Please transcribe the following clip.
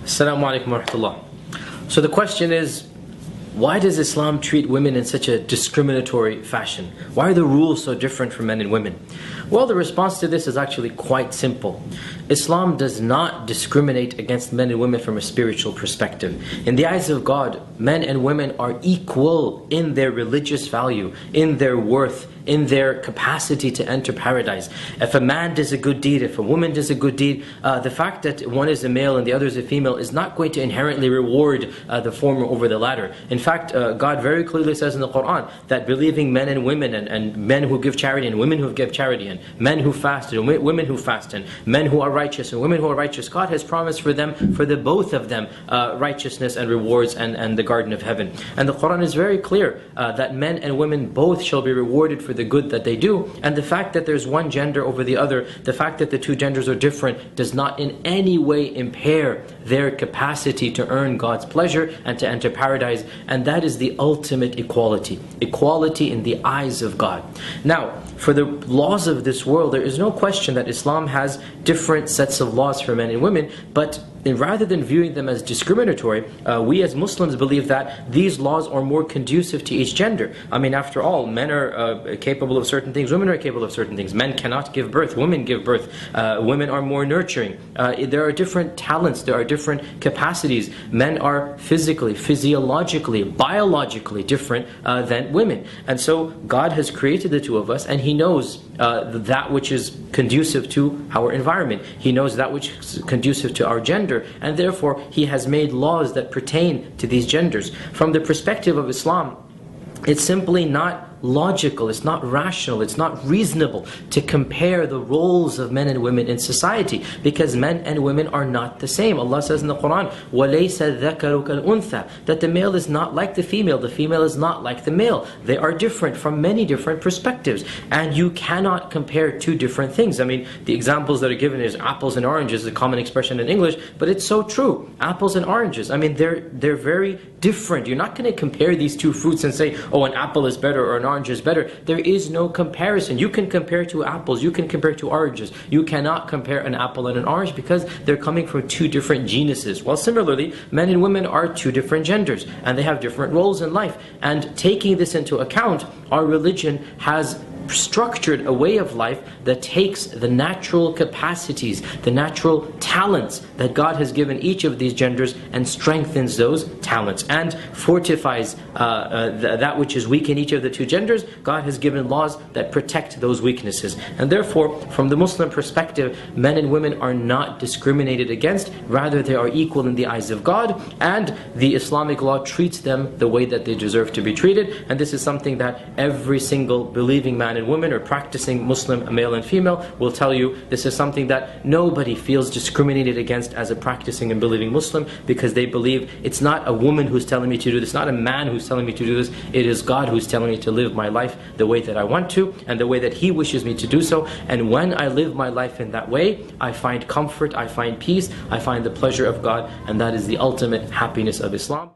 Assalamu alaikum wa rahmatullah. So the question is, why does Islam treat women in such a discriminatory fashion? Why are the rules so different for men and women? Well, the response to this is actually quite simple. Islam does not discriminate against men and women from a spiritual perspective. In the eyes of God, men and women are equal in their religious value, in their worth, in their capacity to enter paradise. If a man does a good deed, if a woman does a good deed, the fact that one is a male and the other is a female is not going to inherently reward the former over the latter. In fact, God very clearly says in the Quran that believing men and women, and men who give charity and women who give charity, and men who fast and women who fast, and men who are righteous and women who are righteous, God has promised for them, for the both of them, righteousness and rewards and the garden of heaven. And the Quran is very clear that men and women both shall be rewarded for the good that they do. And the fact that there's one gender over the other, the fact that the two genders are different, does not in any way impair their capacity to earn God's pleasure and to enter paradise. And that is the ultimate equality. Equality in the eyes of God. Now, for the laws of this world, there is no question that Islam has different sets of laws for men and women, but rather than viewing them as discriminatory, we as Muslims believe that these laws are more conducive to each gender. I mean, after all, men are capable of certain things, women are capable of certain things. Men cannot give birth, women give birth. Women are more nurturing. There are different talents, there are different capacities. Men are physically, physiologically, biologically different than women. And so God has created the two of us, and He knows that which is conducive to our environment. He knows that which is conducive to our gender. And therefore, He has made laws that pertain to these genders. From the perspective of Islam, it's simply not logical, it's not rational, it's not reasonable to compare the roles of men and women in society, because men and women are not the same. Allah says in the Quran, وَلَيْسَ الذَّكَرُ كَالْأُنثَى, that the male is not like the female is not like the male. They are different from many different perspectives, and you cannot compare two different things. I mean, the examples that are given is apples and oranges, is a common expression in English, but it's so true. Apples and oranges, I mean, they're very different. You're not going to compare these two fruits and say, oh, an apple is better or an orange is better. There is no comparison. You can compare two apples, you can compare two oranges. You cannot compare an apple and an orange because they're coming from two different genuses. Well, similarly, men and women are two different genders, and they have different roles in life. And taking this into account, our religion has structured a way of life that takes the natural capacities, the natural talents that God has given each of these genders and strengthens those talents and fortifies that which is weak in each of the two genders. God has given laws that protect those weaknesses. And therefore, from the Muslim perspective, men and women are not discriminated against, rather they are equal in the eyes of God, and the Islamic law treats them the way that they deserve to be treated. And this is something that every single believing man and women, or practicing Muslim male and female, will tell you. This is something that nobody feels discriminated against as a practicing and believing Muslim, because they believe it's not a woman who's telling me to do this, not a man who's telling me to do this, it is God who's telling me to live my life the way that I want to, and the way that He wishes me to do so. And when I live my life in that way, I find comfort, I find peace, I find the pleasure of God, and that is the ultimate happiness of Islam.